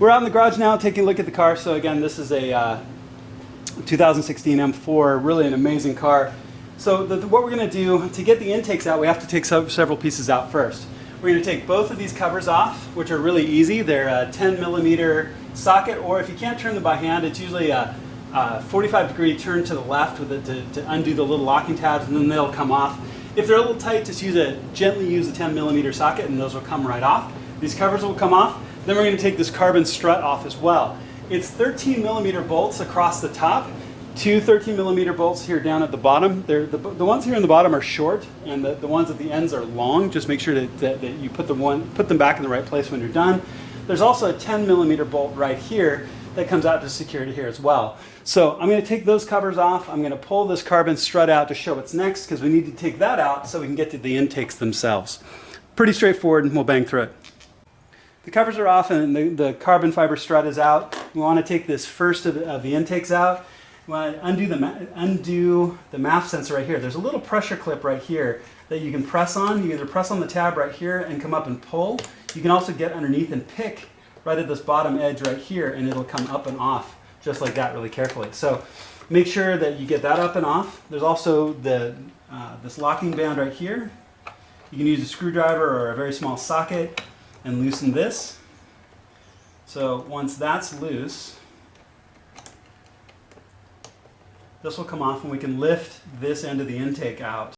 We're out in the garage now taking a look at the car. So again, this is a 2016 M4, really an amazing car. So what we're going to do to get the intakes out, we have to take several pieces out first. We're going to take both of these covers off, which are really easy. They're a 10 millimeter socket, or if you can't turn them by hand, it's usually a 45-degree turn to the left with it to undo the little locking tabs, and then they'll come off. If they're a little tight, just gently use a 10 millimeter socket, and those will come right off. These covers will come off. Then we're going to take this carbon strut off as well. It's 13 millimeter bolts across the top, two 13 millimeter bolts here down at the bottom. The ones here in the bottom are short, and the ones at the ends are long. Just make sure that you put them back in the right place when you're done. There's also a 10 millimeter bolt right here that comes out to secure it here as well. So I'm going to take those covers off. I'm going to pull this carbon strut out to show what's next, because we need to take that out so we can get to the intakes themselves. Pretty straightforward, and we'll bang through it. The covers are off and the carbon fiber strut is out. We want to take this first of the intakes out. We want to undo the MAF sensor right here. There's a little pressure clip right here that you can press on. You either press on the tab right here and come up and pull. You can also get underneath and pick right at this bottom edge right here, and it'll come up and off just like that really carefully. So make sure that you get that up and off. There's also this locking band right here. You can use a screwdriver or a very small socket and loosen this. So once that's loose, this will come off and we can lift this end of the intake out.